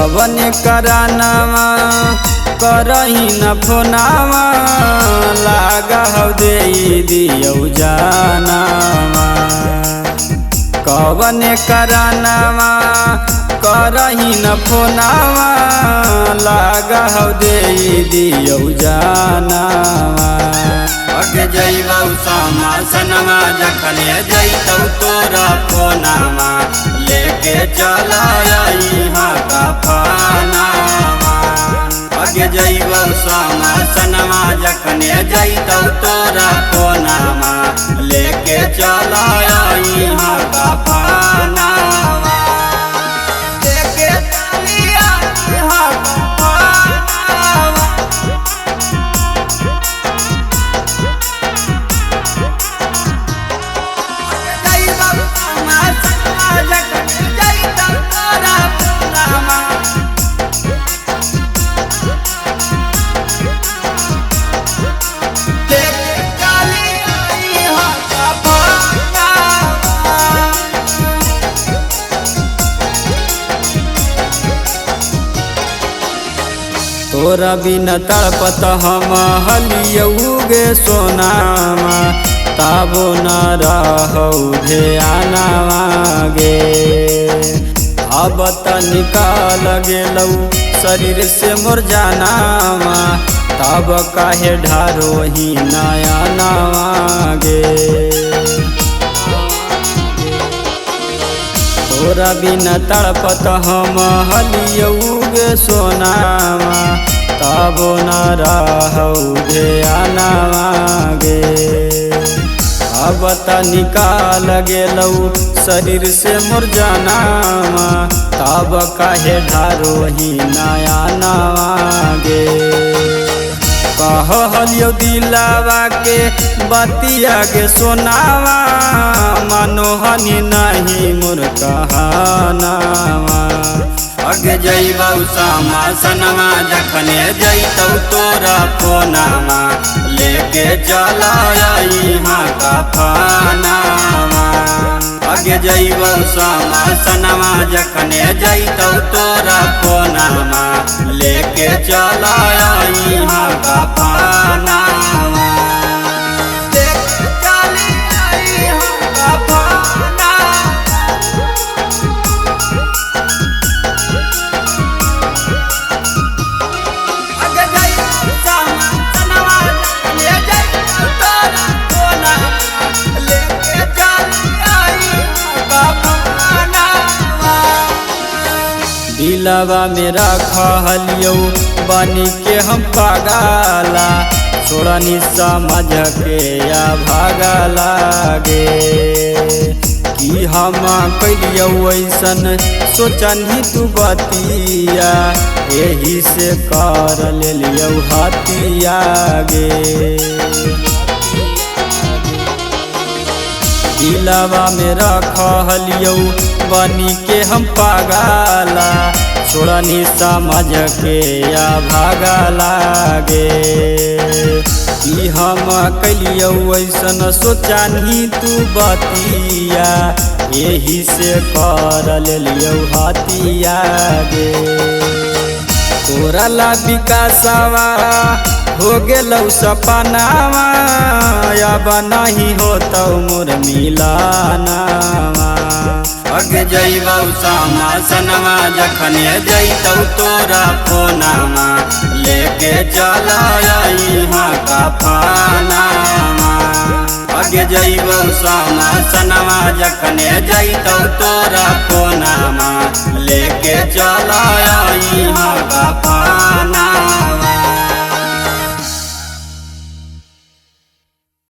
कवन करानावा करही न फोनावा लागा हौ दे दियौ जानावा। कवन करानावा करही न फोनावा लागा हौ दे दियौ जानावा। अगे जइबौ समासनवा जखने जइतौ तोरा फोनावा लेके चला यहाँ का फानावा। अगे जइबौ समासनवा जखने जइतौ तोरा फोनावा लेके चला यहाँ का फानावा। लेके चलिया यहाँ का फानावा। तोरा बिना तड़पत हम हलियौगे सोनामा ताबो न रहौ ध्यानवा गे। अब त निकाल गेलौ शरीर से मोर जानावा तब काहे ढारो ही नयनवा गे। तोरा बिना तड़पत हम हलियौगे सोनावा तबो न रहौ ध्यानवा गे। अब त निकाल गेलौ शरीर से मोर जानावा तब काहे ढारो ही नयनवा गे। कहलियो दिलावा के बतिया के सोनावा मनोहनी नहीं मोर कहनावा। अगे जइबौ समासनवा जखने जइतौ तोरा फोनावा लेके चला यहाँ का फानावा। अगे जइबौ समासनवा जखने जइतौ तोरा फोनावा लेके चला यहाँ का फानावा। दिलवा मेरा खहलियो बनी के हम पागला छोड़नी समझ के या भागला गे। कि हम कैलियो ऐसन सोचनी तू बतिया यही से कर लियो हतिया गे। दिलवा मेरा खहलियो बनी के हम पागला छोड़नी समझ के या भागला गे। कि हम कैलियो ऐसन सोचनी तू बतिया यही से कर लियो हतिया गे। तोरा ला विकासवा हो गेलौ सपनावा अब नहीं होतौ मोर मिलनवा। अगे जइबौ समासनवा जखने जइतौ तोरा फोनावा लेके चला यहाँ का फानावा। अगे जइबौ समासनवा जखने जइतौ तोरा फोनावा लेके चला यहाँ का फानावा।